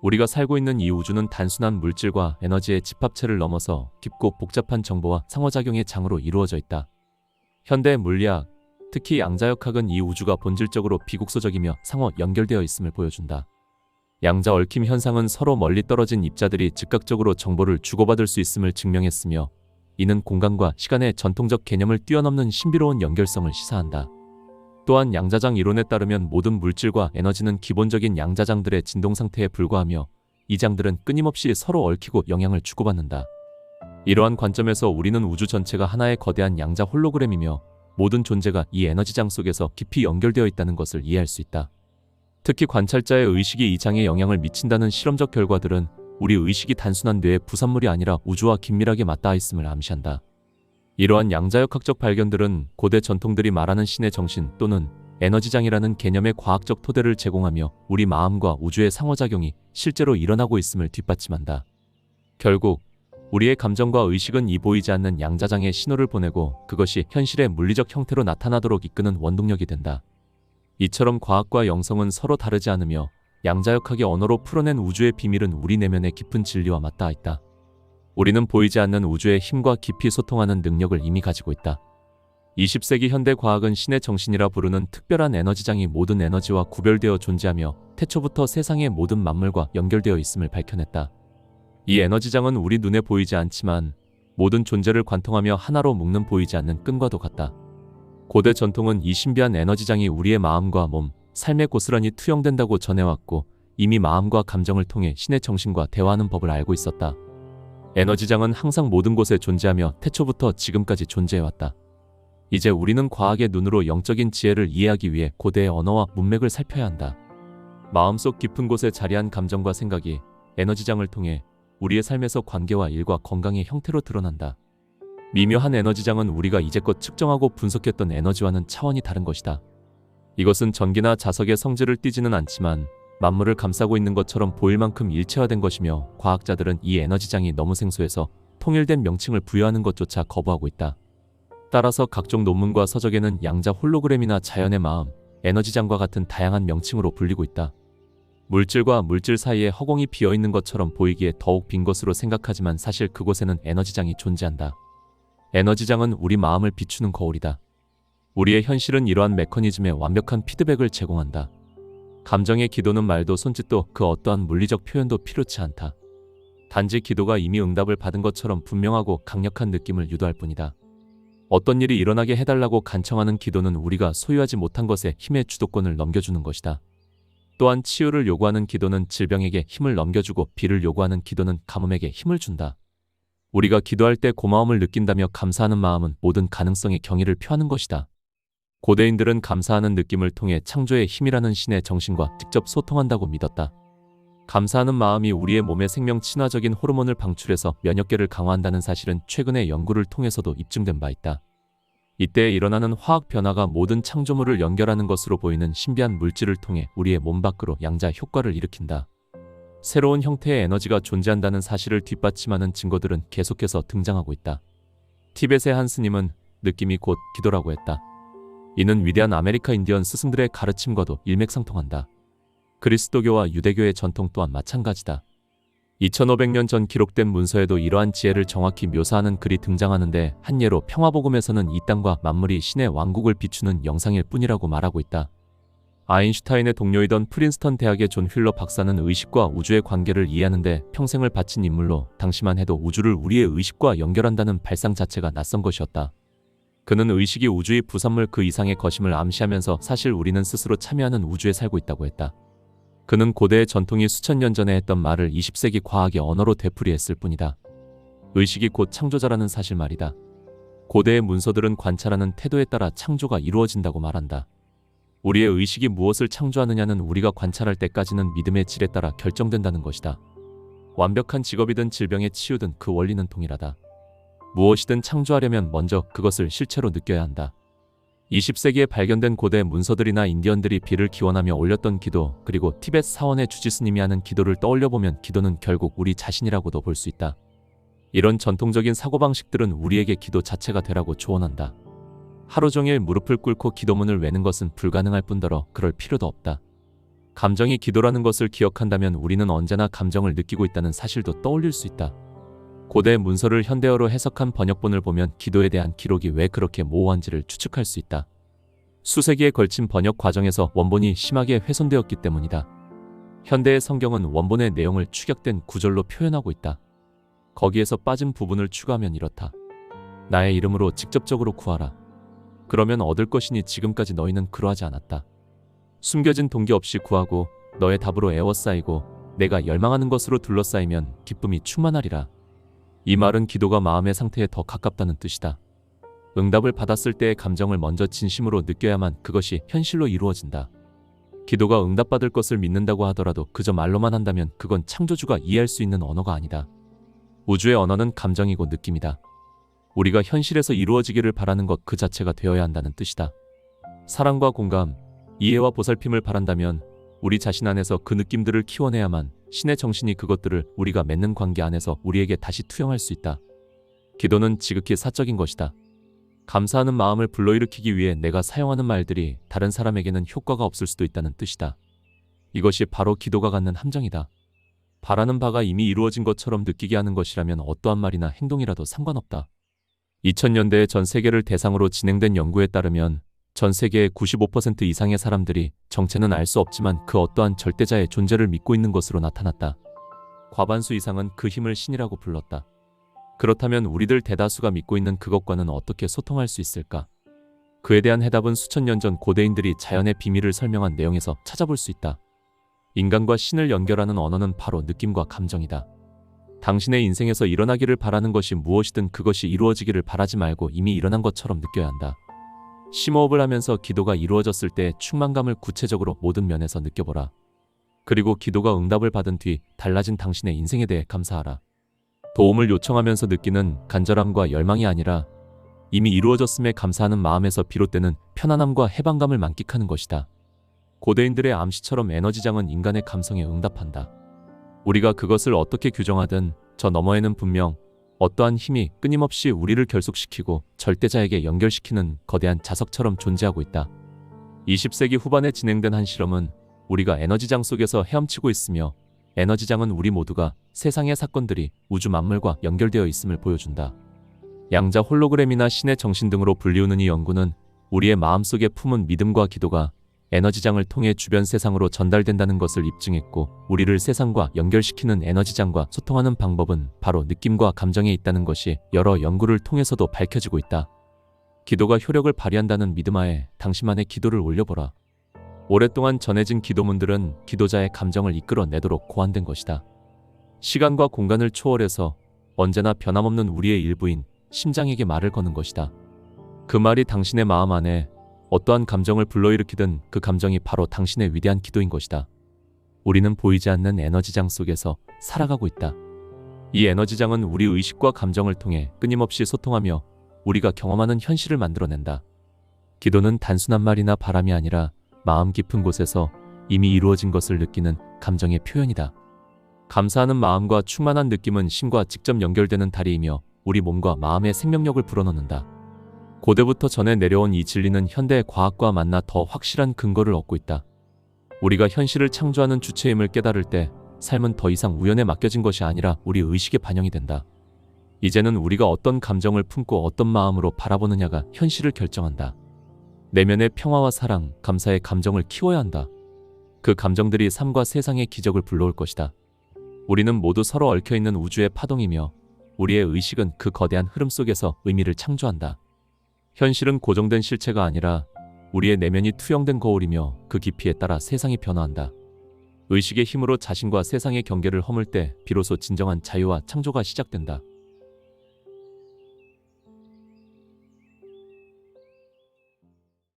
우리가 살고 있는 이 우주는 단순한 물질과 에너지의 집합체를 넘어서 깊고 복잡한 정보와 상호작용의 장으로 이루어져 있다. 현대 물리학, 특히 양자역학은 이 우주가 본질적으로 비국소적이며 상호 연결되어 있음을 보여준다. 양자 얽힘 현상은 서로 멀리 떨어진 입자들이 즉각적으로 정보를 주고받을 수 있음을 증명했으며, 이는 공간과 시간의 전통적 개념을 뛰어넘는 신비로운 연결성을 시사한다. 또한 양자장 이론에 따르면 모든 물질과 에너지는 기본적인 양자장들의 진동 상태에 불과하며, 이 장들은 끊임없이 서로 얽히고 영향을 주고받는다. 이러한 관점에서 우리는 우주 전체가 하나의 거대한 양자 홀로그램이며, 모든 존재가 이 에너지장 속에서 깊이 연결되어 있다는 것을 이해할 수 있다. 특히 관찰자의 의식이 이 장에 영향을 미친다는 실험적 결과들은 우리 의식이 단순한 뇌의 부산물이 아니라 우주와 긴밀하게 맞닿아 있음을 암시한다. 이러한 양자역학적 발견들은 고대 전통들이 말하는 신의 정신 또는 에너지장이라는 개념의 과학적 토대를 제공하며, 우리 마음과 우주의 상호작용이 실제로 일어나고 있음을 뒷받침한다. 결국 우리의 감정과 의식은 이 보이지 않는 양자장에 신호를 보내고, 그것이 현실의 물리적 형태로 나타나도록 이끄는 원동력이 된다. 이처럼 과학과 영성은 서로 다르지 않으며, 양자역학의 언어로 풀어낸 우주의 비밀은 우리 내면의 깊은 진리와 맞닿아 있다. 우리는 보이지 않는 우주의 힘과 깊이 소통하는 능력을 이미 가지고 있다. 20세기 현대 과학은 신의 정신이라 부르는 특별한 에너지장이 모든 에너지와 구별되어 존재하며, 태초부터 세상의 모든 만물과 연결되어 있음을 밝혀냈다. 이 에너지장은 우리 눈에 보이지 않지만 모든 존재를 관통하며 하나로 묶는 보이지 않는 끈과도 같다. 고대 전통은 이 신비한 에너지장이 우리의 마음과 몸, 삶에 고스란히 투영된다고 전해왔고, 이미 마음과 감정을 통해 신의 정신과 대화하는 법을 알고 있었다. 에너지장은 항상 모든 곳에 존재하며 태초부터 지금까지 존재해왔다. 이제 우리는 과학의 눈으로 영적인 지혜를 이해하기 위해 고대의 언어와 문맥을 살펴야 한다. 마음속 깊은 곳에 자리한 감정과 생각이 에너지장을 통해 우리의 삶에서 관계와 일과 건강의 형태로 드러난다. 미묘한 에너지장은 우리가 이제껏 측정하고 분석했던 에너지와는 차원이 다른 것이다. 이것은 전기나 자석의 성질을 띠지는 않지만 만물을 감싸고 있는 것처럼 보일 만큼 일체화된 것이며, 과학자들은 이 에너지장이 너무 생소해서 통일된 명칭을 부여하는 것조차 거부하고 있다. 따라서 각종 논문과 서적에는 양자 홀로그램이나 자연의 마음, 에너지장과 같은 다양한 명칭으로 불리고 있다. 물질과 물질 사이에 허공이 비어있는 것처럼 보이기에 더욱 빈 것으로 생각하지만 사실 그곳에는 에너지장이 존재한다. 에너지장은 우리 마음을 비추는 거울이다. 우리의 현실은 이러한 메커니즘에 완벽한 피드백을 제공한다. 감정의 기도는 말도 손짓도 그 어떠한 물리적 표현도 필요치 않다. 단지 기도가 이미 응답을 받은 것처럼 분명하고 강력한 느낌을 유도할 뿐이다. 어떤 일이 일어나게 해달라고 간청하는 기도는 우리가 소유하지 못한 것에 힘의 주도권을 넘겨주는 것이다. 또한 치유를 요구하는 기도는 질병에게 힘을 넘겨주고, 비를 요구하는 기도는 가뭄에게 힘을 준다. 우리가 기도할 때 고마움을 느낀다며 감사하는 마음은 모든 가능성의 경의를 표하는 것이다. 고대인들은 감사하는 느낌을 통해 창조의 힘이라는 신의 정신과 직접 소통한다고 믿었다. 감사하는 마음이 우리의 몸에 생명 친화적인 호르몬을 방출해서 면역계를 강화한다는 사실은 최근의 연구를 통해서도 입증된 바 있다. 이때 일어나는 화학 변화가 모든 창조물을 연결하는 것으로 보이는 신비한 물질을 통해 우리의 몸 밖으로 양자 효과를 일으킨다. 새로운 형태의 에너지가 존재한다는 사실을 뒷받침하는 증거들은 계속해서 등장하고 있다. 티벳의 한 스님은 느낌이 곧 기도라고 했다. 이는 위대한 아메리카 인디언 스승들의 가르침과도 일맥상통한다. 그리스도교와 유대교의 전통 또한 마찬가지다. 2500년 전 기록된 문서에도 이러한 지혜를 정확히 묘사하는 글이 등장하는데, 한 예로 평화복음에서는 이 땅과 만물이 신의 왕국을 비추는 영상일 뿐이라고 말하고 있다. 아인슈타인의 동료이던 프린스턴 대학의 존 휠러 박사는 의식과 우주의 관계를 이해하는데 평생을 바친 인물로, 당시만 해도 우주를 우리의 의식과 연결한다는 발상 자체가 낯선 것이었다. 그는 의식이 우주의 부산물 그 이상의 것임을 암시하면서 사실 우리는 스스로 참여하는 우주에 살고 있다고 했다. 그는 고대의 전통이 수천 년 전에 했던 말을 20세기 과학의 언어로 되풀이했을 뿐이다. 의식이 곧 창조자라는 사실 말이다. 고대의 문서들은 관찰하는 태도에 따라 창조가 이루어진다고 말한다. 우리의 의식이 무엇을 창조하느냐는 우리가 관찰할 때까지는 믿음의 질에 따라 결정된다는 것이다. 완벽한 직업이든 질병의 치유든 그 원리는 동일하다. 무엇이든 창조하려면 먼저 그것을 실체로 느껴야 한다. 20세기에 발견된 고대 문서들이나 인디언들이 비를 기원하며 올렸던 기도, 그리고 티벳 사원의 주지스님이 하는 기도를 떠올려보면 기도는 결국 우리 자신이라고도 볼 수 있다. 이런 전통적인 사고방식들은 우리에게 기도 자체가 되라고 조언한다. 하루 종일 무릎을 꿇고 기도문을 외는 것은 불가능할 뿐더러 그럴 필요도 없다. 감정이 기도라는 것을 기억한다면 우리는 언제나 감정을 느끼고 있다는 사실도 떠올릴 수 있다. 고대 문서를 현대어로 해석한 번역본을 보면 기도에 대한 기록이 왜 그렇게 모호한지를 추측할 수 있다. 수세기에 걸친 번역 과정에서 원본이 심하게 훼손되었기 때문이다. 현대의 성경은 원본의 내용을 축약된 구절로 표현하고 있다. 거기에서 빠진 부분을 추가하면 이렇다. 나의 이름으로 직접적으로 구하라. 그러면 얻을 것이니 지금까지 너희는 그러하지 않았다. 숨겨진 동기 없이 구하고 너의 답으로 애워싸이고 내가 열망하는 것으로 둘러싸이면 기쁨이 충만하리라. 이 말은 기도가 마음의 상태에 더 가깝다는 뜻이다. 응답을 받았을 때의 감정을 먼저 진심으로 느껴야만 그것이 현실로 이루어진다. 기도가 응답받을 것을 믿는다고 하더라도 그저 말로만 한다면 그건 창조주가 이해할 수 있는 언어가 아니다. 우주의 언어는 감정이고 느낌이다. 우리가 현실에서 이루어지기를 바라는 것 그 자체가 되어야 한다는 뜻이다. 사랑과 공감, 이해와 보살핌을 바란다면 우리 자신 안에서 그 느낌들을 키워내야만 신의 정신이 그것들을 우리가 맺는 관계 안에서 우리에게 다시 투영할 수 있다. 기도는 지극히 사적인 것이다. 감사하는 마음을 불러일으키기 위해 내가 사용하는 말들이 다른 사람에게는 효과가 없을 수도 있다는 뜻이다. 이것이 바로 기도가 갖는 함정이다. 바라는 바가 이미 이루어진 것처럼 느끼게 하는 것이라면 어떠한 말이나 행동이라도 상관없다. 2000년대에 전 세계를 대상으로 진행된 연구에 따르면 전 세계의 95% 이상의 사람들이 정체는 알 수 없지만 그 어떠한 절대자의 존재를 믿고 있는 것으로 나타났다. 과반수 이상은 그 힘을 신이라고 불렀다. 그렇다면 우리들 대다수가 믿고 있는 그것과는 어떻게 소통할 수 있을까? 그에 대한 해답은 수천 년 전 고대인들이 자연의 비밀을 설명한 내용에서 찾아볼 수 있다. 인간과 신을 연결하는 언어는 바로 느낌과 감정이다. 당신의 인생에서 일어나기를 바라는 것이 무엇이든 그것이 이루어지기를 바라지 말고 이미 일어난 것처럼 느껴야 한다. 심호흡을 하면서 기도가 이루어졌을 때의 충만감을 구체적으로 모든 면에서 느껴보라. 그리고 기도가 응답을 받은 뒤 달라진 당신의 인생에 대해 감사하라. 도움을 요청하면서 느끼는 간절함과 열망이 아니라 이미 이루어졌음에 감사하는 마음에서 비롯되는 편안함과 해방감을 만끽하는 것이다. 고대인들의 암시처럼 에너지장은 인간의 감성에 응답한다. 우리가 그것을 어떻게 규정하든 저 너머에는 분명 어떠한 힘이 끊임없이 우리를 결속시키고 절대자에게 연결시키는 거대한 자석처럼 존재하고 있다. 20세기 후반에 진행된 한 실험은 우리가 에너지장 속에서 헤엄치고 있으며 에너지장은 우리 모두가 세상의 사건들이 우주 만물과 연결되어 있음을 보여준다. 양자 홀로그램이나 신의 정신 등으로 불리우는 이 연구는 우리의 마음속에 품은 믿음과 기도가 에너지장을 통해 주변 세상으로 전달된다는 것을 입증했고 우리를 세상과 연결시키는 에너지장과 소통하는 방법은 바로 느낌과 감정에 있다는 것이 여러 연구를 통해서도 밝혀지고 있다. 기도가 효력을 발휘한다는 믿음하에 당신만의 기도를 올려보라. 오랫동안 전해진 기도문들은 기도자의 감정을 이끌어내도록 고안된 것이다. 시간과 공간을 초월해서 언제나 변함없는 우리의 일부인 심장에게 말을 거는 것이다. 그 말이 당신의 마음 안에 어떠한 감정을 불러일으키든 그 감정이 바로 당신의 위대한 기도인 것이다. 우리는 보이지 않는 에너지장 속에서 살아가고 있다. 이 에너지장은 우리 의식과 감정을 통해 끊임없이 소통하며 우리가 경험하는 현실을 만들어낸다. 기도는 단순한 말이나 바람이 아니라 마음 깊은 곳에서 이미 이루어진 것을 느끼는 감정의 표현이다. 감사하는 마음과 충만한 느낌은 신과 직접 연결되는 다리이며 우리 몸과 마음의 생명력을 불어넣는다. 고대부터 전해 내려온 이 진리는 현대의 과학과 만나 더 확실한 근거를 얻고 있다. 우리가 현실을 창조하는 주체임을 깨달을 때 삶은 더 이상 우연에 맡겨진 것이 아니라 우리 의식에 반영이 된다. 이제는 우리가 어떤 감정을 품고 어떤 마음으로 바라보느냐가 현실을 결정한다. 내면의 평화와 사랑, 감사의 감정을 키워야 한다. 그 감정들이 삶과 세상의 기적을 불러올 것이다. 우리는 모두 서로 얽혀있는 우주의 파동이며 우리의 의식은 그 거대한 흐름 속에서 의미를 창조한다. 현실은 고정된 실체가 아니라 우리의 내면이 투영된 거울이며 그 깊이에 따라 세상이 변화한다. 의식의 힘으로 자신과 세상의 경계를 허물 때 비로소 진정한 자유와 창조가 시작된다.